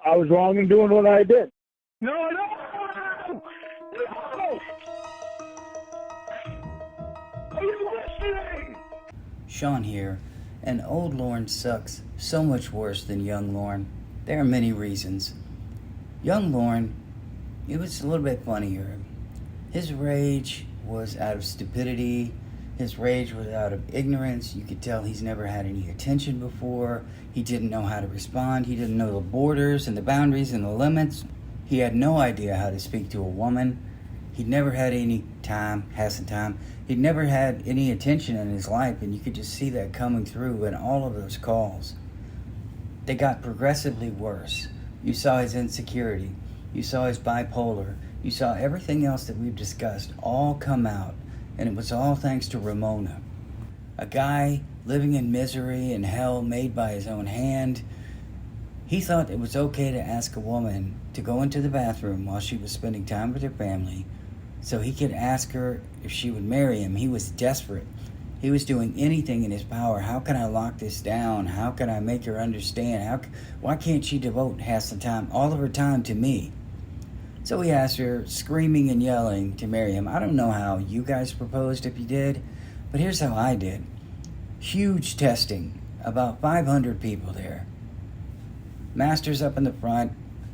I was wrong in doing what I did. No, no! No! Are you listening? Sean here, and old Lorne sucks so much worse than young Lorne. There are many reasons. Young Lorne, he was a little bit funnier. His rage was out of stupidity. His rage was out of ignorance. You could tell he's never had any attention before. He didn't know how to respond. He didn't know the borders and the boundaries and the limits. He had no idea how to speak to a woman. He'd never had any time. He'd never had any attention in his life, and you could just see that coming through in all of those calls. They got progressively worse. You saw his insecurity. You saw his bipolar. You saw everything else that we've discussed all come out, and it was all thanks to Ramona. A guy living in misery and hell made by his own hand. He thought it was okay to ask a woman to go into the bathroom while she was spending time with her family so he could ask her if she would marry him. He was desperate. He was doing anything in his power. How can I lock this down? How can I make her understand? Why can't she devote half the time, all of her time, to me? So he asked her, screaming and yelling, to marry him. I don't know how you guys proposed, if you did, but here's how I did. Huge testing, about 500 people there. Masters up in the front,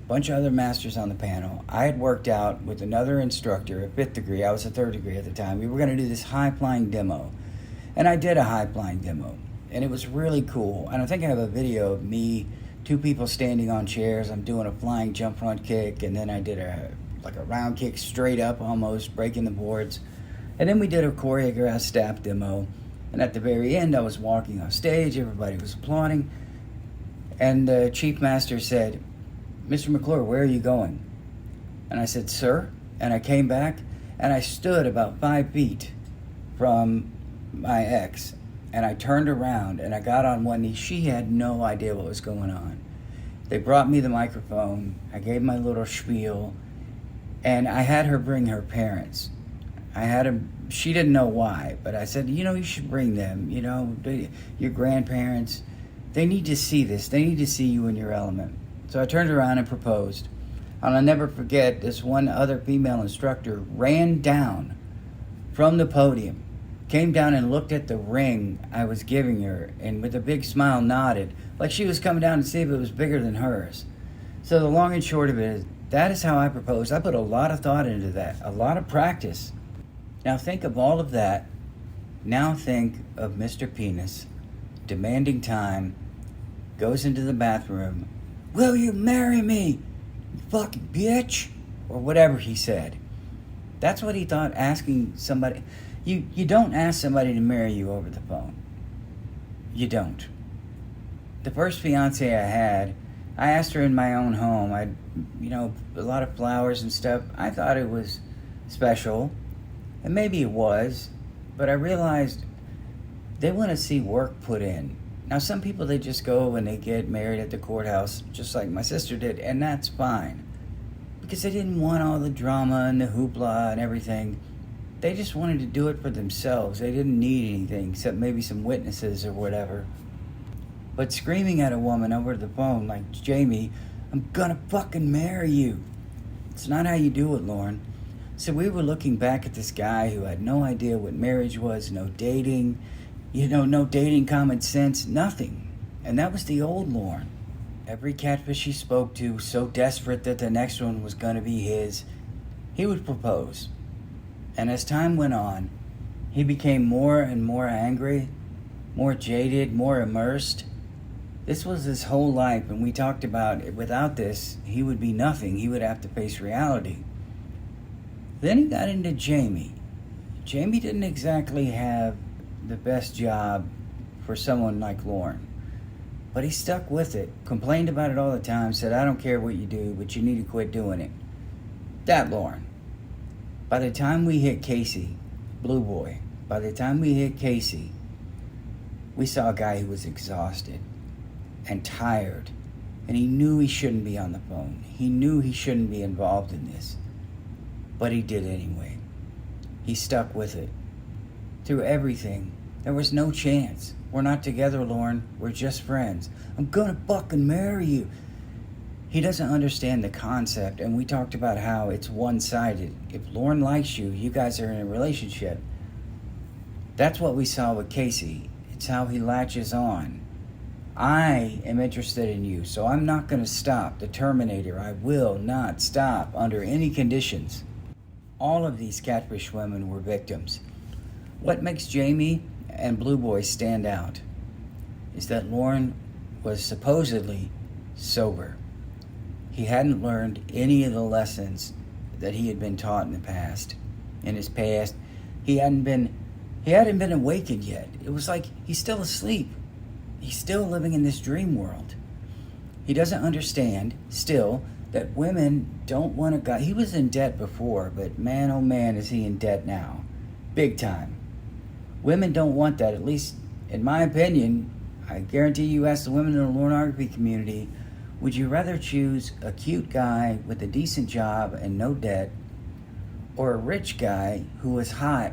bunch of other masters on the panel. I had worked out with another instructor, a 5th degree. I was a 3rd degree at the time. We were going to do this high-flying demo. And I did a high-flying demo. And it was really cool. And I think I have a video of me, 2 people standing on chairs. I'm doing a flying jump front kick. And then I did a round kick straight up, almost breaking the boards. And then we did a choreographed staff demo. And at the very end, I was walking off stage. Everybody was applauding. And the chief master said, "Mr. McClure, where are you going?" And I said, "Sir?" And I came back, and I stood about 5 feet from my ex, and I turned around, and I got on one knee. She had no idea what was going on. They brought me the microphone. I gave my little spiel, and I had her bring her parents. She didn't know why, but I said, you should bring them, your grandparents. They need to see this. They need to see you in your element. So I turned around and proposed. And I'll never forget, this one other female instructor ran down from the podium, came down and looked at the ring I was giving her, and with a big smile nodded, like she was coming down to see if it was bigger than hers. So the long and short of it is, that is how I proposed. I put a lot of thought into that, a lot of practice. Now think of all of that. Now think of Mr. Penis demanding time, goes into the bathroom. "Will you marry me, you fucking bitch?" Or whatever he said. That's what he thought asking somebody. You don't ask somebody to marry you over the phone. You don't. The first fiance I had, I asked her in my own home. I, a lot of flowers and stuff. I thought it was special, and maybe it was, but I realized they want to see work put in. Now, some people, they just go and they get married at the courthouse, just like my sister did, and that's fine. Because they didn't want all the drama and the hoopla and everything. They just wanted to do it for themselves. They didn't need anything, except maybe some witnesses or whatever. But screaming at a woman over the phone, like, "Jamie, I'm gonna fucking marry you." It's not how you do it, Lorne. So we were looking back at this guy who had no idea what marriage was, no dating, no dating common sense, nothing. And that was the old Lorne. Every catfish he spoke to, so desperate that the next one was going to be his, he would propose. And as time went on, he became more and more angry, more jaded, more immersed. This was his whole life, and we talked about without this, he would be nothing. He would have to face reality. Then he got into Jamie. Jamie didn't exactly have the best job for someone like Lorne. But he stuck with it, complained about it all the time, said, "I don't care what you do, but you need to quit doing it." That Lorne. By the time we hit Casey, Blue Boy, we saw a guy who was exhausted and tired, and he knew he shouldn't be on the phone. He knew he shouldn't be involved in this, but he did anyway. He stuck with it. Through everything, there was no chance. "We're not together, Lorne. We're just friends." "I'm gonna fucking marry you." He doesn't understand the concept, and we talked about how it's one-sided. If Lorne likes you, you guys are in a relationship. That's what we saw with Casey. It's how he latches on. I am interested in you, so I'm not going to stop. The Terminator, I will not stop under any conditions. All of these catfish women were victims. What makes Jamie and Blue Boy stand out is that Lorne was supposedly sober. He hadn't learned any of the lessons that he had been taught in the past. In his past, he hadn't been awakened yet. It was like he's still asleep. He's still living in this dream world. He doesn't understand still that women don't want a guy. He was in debt before, but man, oh man, is he in debt now. Big time. Women don't want that, at least in my opinion. I guarantee you ask the women in the pornography community, would you rather choose a cute guy with a decent job and no debt, or a rich guy who is hot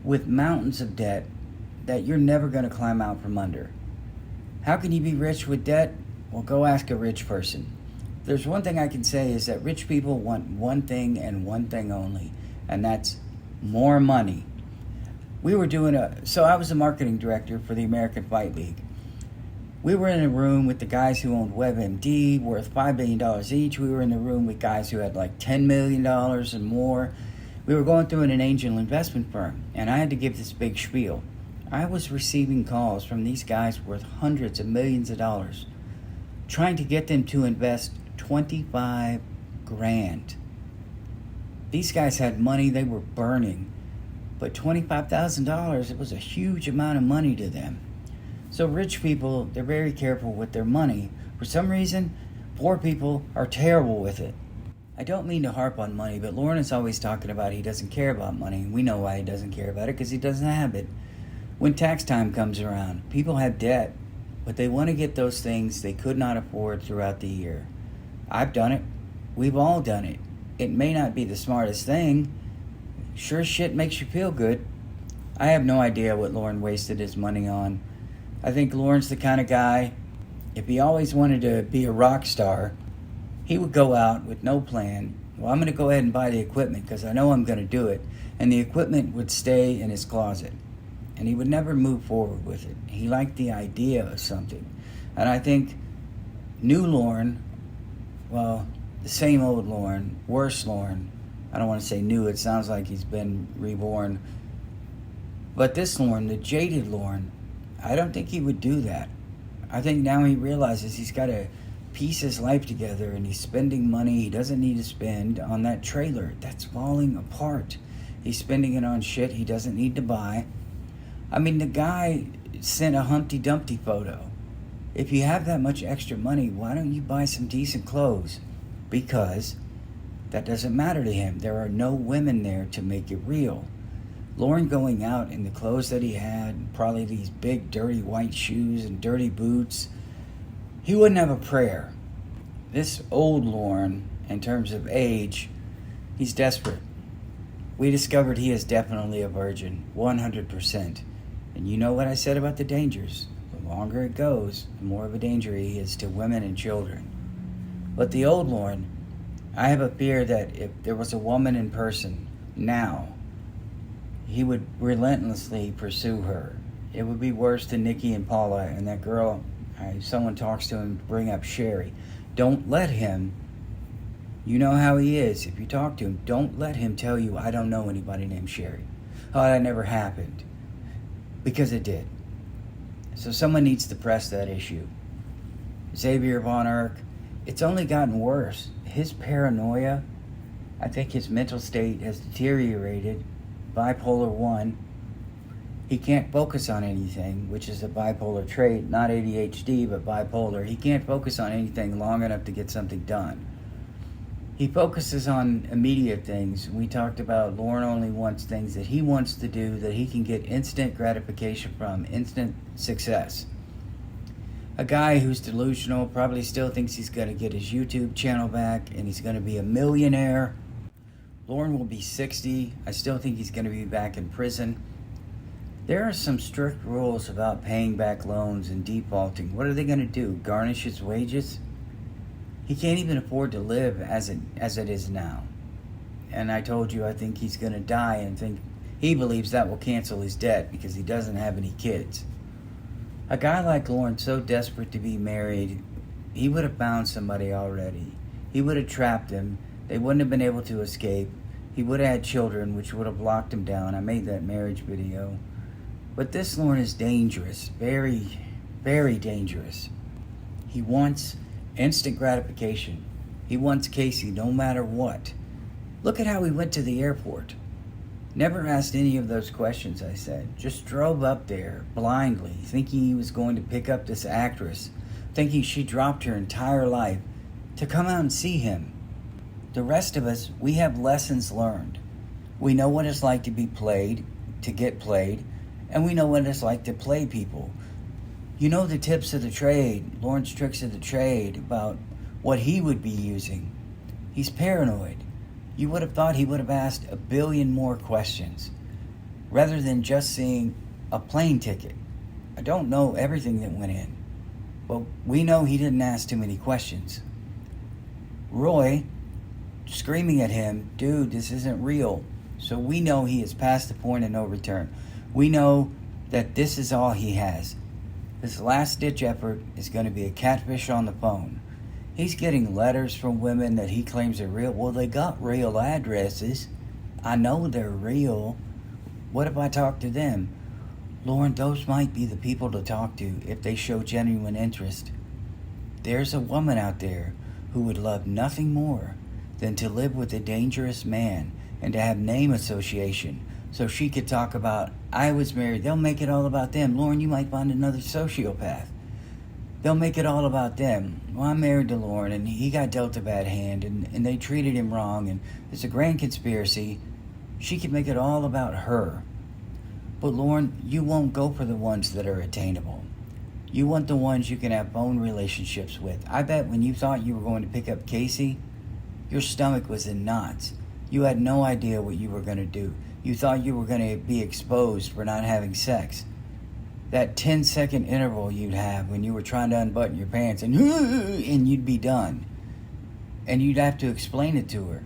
with mountains of debt that you're never going to climb out from under? How can you be rich with debt? Well, go ask a rich person. There's one thing I can say is that rich people want one thing and one thing only, and that's more money. I was a marketing director for the American Fight League. We were in a room with the guys who owned WebMD, worth $5 billion each. We were in the room with guys who had like $10 million and more. We were going through an angel investment firm, and I had to give this big spiel. I was receiving calls from these guys worth hundreds of millions of dollars, trying to get them to invest $25 grand. These guys had money they were burning, but $25,000, it was a huge amount of money to them. So rich people, they're very careful with their money. For some reason, poor people are terrible with it. I don't mean to harp on money, but Lorne is always talking about he doesn't care about money. We know why he doesn't care about it, because he doesn't have it. When tax time comes around, people have debt, but they want to get those things they could not afford throughout the year. I've done it. We've all done it. It may not be the smartest thing. Sure shit makes you feel good. I have no idea what Lorne wasted his money on. I think Lorne's the kind of guy, if he always wanted to be a rock star, he would go out with no plan. Well, I'm going to go ahead and buy the equipment because I know I'm going to do it. And the equipment would stay in his closet. And he would never move forward with it. He liked the idea of something. And I think new Lorne, well, the same old Lorne, worse Lorne. I don't want to say new, it sounds like he's been reborn. But this Lorne, the jaded Lorne, I don't think he would do that. I think now he realizes he's got to piece his life together, and he's spending money he doesn't need to spend on that trailer that's falling apart. He's spending it on shit he doesn't need to buy. I mean, the guy sent a Humpty Dumpty photo. If you have that much extra money, why don't you buy some decent clothes? Because that doesn't matter to him. There are no women there to make it real. Lorne going out in the clothes that he had, probably these big dirty white shoes and dirty boots, he wouldn't have a prayer. This old Lorne, in terms of age, he's desperate. We discovered he is definitely a virgin, 100%. And you know what I said about the dangers. The longer it goes, the more of a danger he is to women and children. But the old Lorne, I have a fear that if there was a woman in person now, he would relentlessly pursue her. It would be worse than Nikki and Paula and that girl. Someone talks to him, bring up Sherry. Don't let him, you know how he is. If you talk to him, don't let him tell you, I don't know anybody named Sherry. Oh, that never happened. Because it did. So someone needs to press that issue. Xavier Von Erck, it's only gotten worse. His paranoia, I think his mental state has deteriorated. Bipolar 1. He can't focus on anything, which is a bipolar trait, not ADHD, but bipolar. He can't focus on anything long enough to get something done. He focuses on immediate things. We talked about Lorne only wants things that he wants to do, that he can get instant gratification from, instant success. A guy who's delusional probably still thinks he's going to get his YouTube channel back and he's going to be a millionaire. Lorne will be 60. I still think he's going to be back in prison. There are some strict rules about paying back loans and defaulting. What are they going to do? Garnish his wages? He can't even afford to live as it is now. And I told you I think he's going to die, and think he believes that will cancel his debt because he doesn't have any kids. A guy like Lorne, so desperate to be married, he would have found somebody already. He would have trapped him. They wouldn't have been able to escape. He would have had children, which would have locked him down. I made that marriage video. But this Lorne is dangerous. Very, very dangerous. He wants instant gratification. He wants Casey no matter what. Look at how he went to the airport. Never asked any of those questions, I said. Just drove up there blindly, thinking he was going to pick up this actress, thinking she dropped her entire life to come out and see him. The rest of us, we have lessons learned. We know what it's like to be played, to get played, and we know what it's like to play people. You know the tips of the trade, Lorne's tricks of the trade, about what he would be using. He's paranoid. You would have thought he would have asked a billion more questions, rather than just seeing a plane ticket. I don't know everything that went in, but we know he didn't ask too many questions. Roy, screaming at him, dude, this isn't real. So we know he is past the point of no return. We know that this is all he has. This last-ditch effort is going to be a catfish on the phone. He's getting letters from women that he claims are real. Well, they got real addresses. I know they're real. What if I talk to them? Lorne, those might be the people to talk to if they show genuine interest. There's a woman out there who would love nothing more than to live with a dangerous man and to have name association, so she could talk about, I was married. They'll make it all about them. Lorne, you might find another sociopath. They'll make it all about them. Well, I'm married to Lorne, and he got dealt a bad hand, and they treated him wrong, and it's a grand conspiracy. She could make it all about her. But Lorne, you won't go for the ones that are attainable. You want the ones you can have phone relationships with. I bet when you thought you were going to pick up Casey, your stomach was in knots. You had no idea what you were going to do. You thought you were going to be exposed for not having sex. That 10-second interval you'd have when you were trying to unbutton your pants and you'd be done. And you'd have to explain it to her.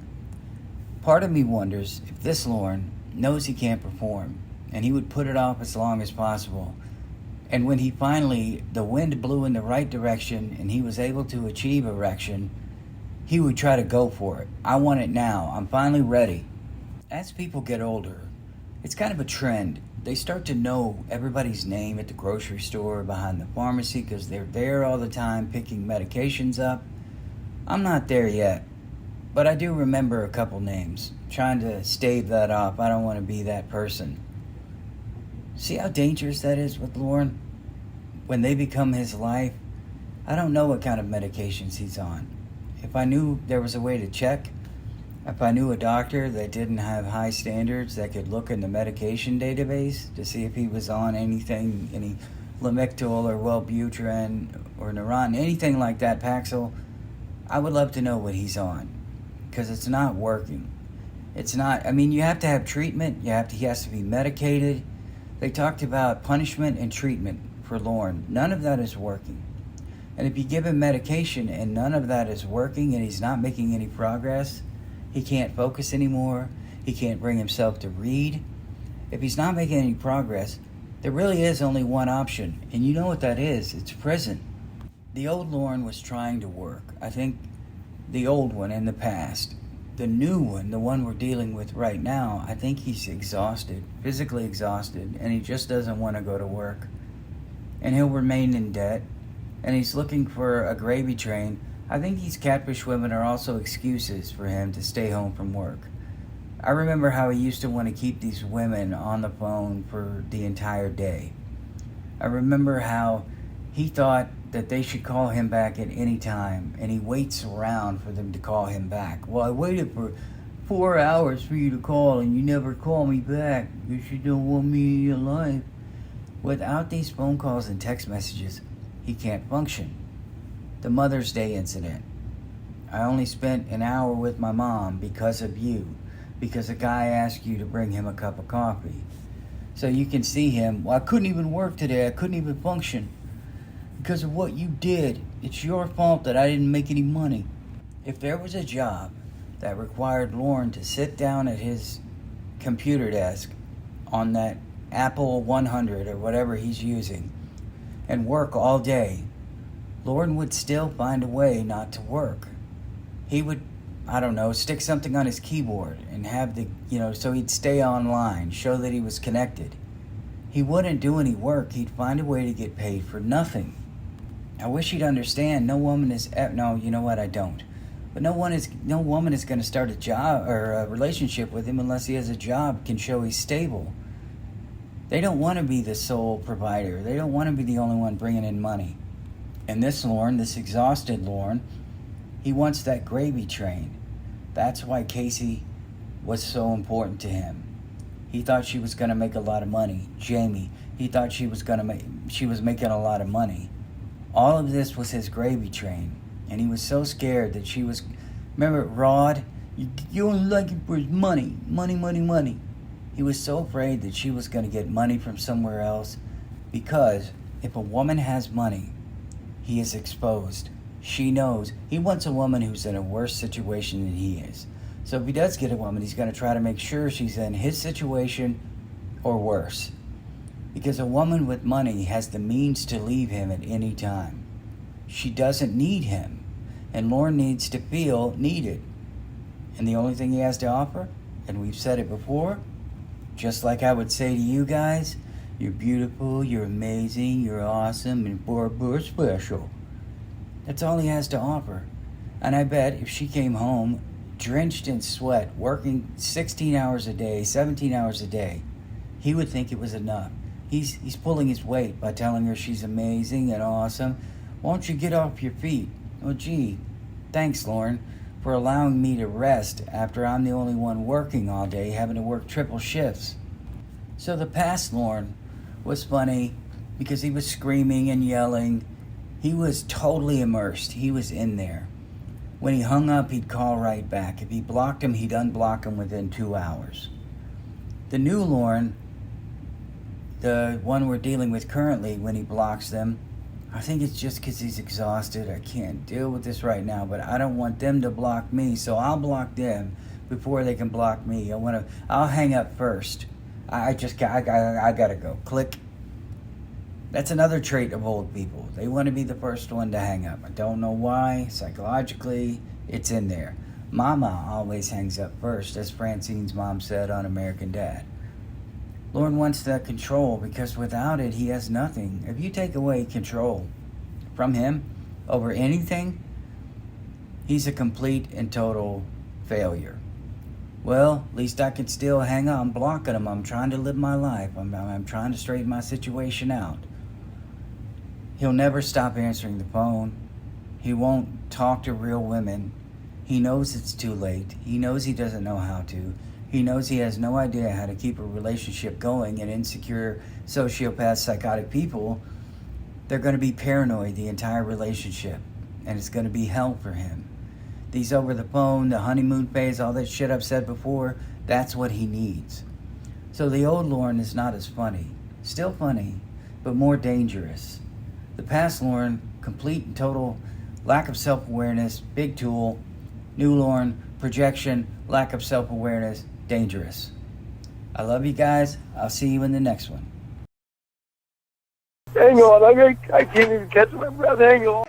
Part of me wonders if this Lorne knows he can't perform, and he would put it off as long as possible. And when he finally, the wind blew in the right direction and he was able to achieve erection, he would try to go for it. I want it now. I'm finally ready. As people get older, it's kind of a trend. They start to know everybody's name at the grocery store, behind the pharmacy, because they're there all the time picking medications up. I'm not there yet, but I do remember a couple names. Trying to stave that off. I don't want to be that person. See how dangerous that is with Lorne? When they become his life, I don't know what kind of medications he's on. If I knew there was a way to check, if I knew a doctor that didn't have high standards that could look in the medication database to see if he was on anything, any Lamictal or Wellbutrin or Neurontin, anything like that, Paxil, I would love to know what he's on, because it's not working. It's not, I mean, you have to have treatment, he has to be medicated. They talked about punishment and treatment for Lorne. None of that is working. And if you give him medication and none of that is working and he's not making any progress, he can't focus anymore. He can't bring himself to read. If he's not making any progress, there really is only one option. And you know what that is. It's prison. The old Lorne was trying to work. I think the old one in the past. The new one, the one we're dealing with right now, I think he's exhausted, physically exhausted, and he just doesn't want to go to work. And he'll remain in debt. And he's looking for a gravy train. I think these catfish women are also excuses for him to stay home from work. I remember how he used to want to keep these women on the phone for the entire day. I remember how he thought that they should call him back at any time, and he waits around for them to call him back. Well, I waited for 4 hours for you to call, and you never call me back because you don't want me in your life. Without these phone calls and text messages, he can't function. The Mother's Day incident. I only spent an hour with my mom because of you, because a guy asked you to bring him a cup of coffee. So you can see him, well, I couldn't even work today, I couldn't even function because of what you did. It's your fault that I didn't make any money. If there was a job that required Lorne to sit down at his computer desk on that Apple 100 or whatever he's using and work all day, Lorne would still find a way not to work. He would, I don't know, stick something on his keyboard and have so he'd stay online, show that he was connected. He wouldn't do any work. He'd find a way to get paid for nothing. I wish he'd understand. No woman is, no, you know what, I don't. But no woman is going to start a job or a relationship with him unless he has a job, can show he's stable. They don't want to be the sole provider. They don't want to be the only one bringing in money. And this Lorne, this exhausted Lorne, he wants that gravy train. That's why Casey was so important to him. He thought she was going to make a lot of money. Jamie, he thought she was making a lot of money. All of this was his gravy train. And he was so scared that she was... Remember Rod? You only like him for his money. Money, money, money. He was so afraid that she was going to get money from somewhere else, because if a woman has money, he is exposed. She knows. He wants a woman who's in a worse situation than he is. So if he does get a woman, he's going to try to make sure she's in his situation or worse. Because a woman with money has the means to leave him at any time. She doesn't need him. And Lorne needs to feel needed. And the only thing he has to offer, and we've said it before, just like I would say to you guys, you're beautiful, you're amazing, you're awesome, and we're special. That's all he has to offer. And I bet if she came home drenched in sweat, working 16 hours a day, 17 hours a day, he would think it was enough. He's pulling his weight by telling her she's amazing and awesome. Won't you get off your feet? Oh, gee, thanks, Lorne, for allowing me to rest after I'm the only one working all day, having to work triple shifts. So the past Lorne was funny because he was screaming and yelling. He was totally immersed. He was in there. When he hung up, he'd call right back. If he blocked him, he'd unblock him within 2 hours. The new Lorne, the one we're dealing with currently, when he blocks them, I think it's just because he's exhausted. I can't deal with this right now, but I don't want them to block me, so I'll block them before they can block me. I'll hang up first. I gotta go. Click. That's another trait of old people. They want to be the first one to hang up. I don't know why. Psychologically, it's in there. Mama always hangs up first, as Francine's mom said on American Dad. Lorne wants that control because without it, he has nothing. If you take away control from him over anything, he's a complete and total failure. Well, at least I can still hang on. I'm blocking him. I'm trying to live my life. I'm trying to straighten my situation out. He'll never stop answering the phone. He won't talk to real women. He knows it's too late. He knows he doesn't know how to. He knows he has no idea how to keep a relationship going, and insecure, sociopath, psychotic people, they're going to be paranoid the entire relationship, and it's going to be hell for him. These over the phone, the honeymoon phase, all that shit I've said before, that's what he needs. So the old Lorne is not as funny. Still funny, but more dangerous. The past Lorne, complete and total lack of self-awareness, big tool. New Lorne, projection, lack of self-awareness, dangerous. I love you guys. I'll see you in the next one. Hang on, I can't even catch my breath. Hang on.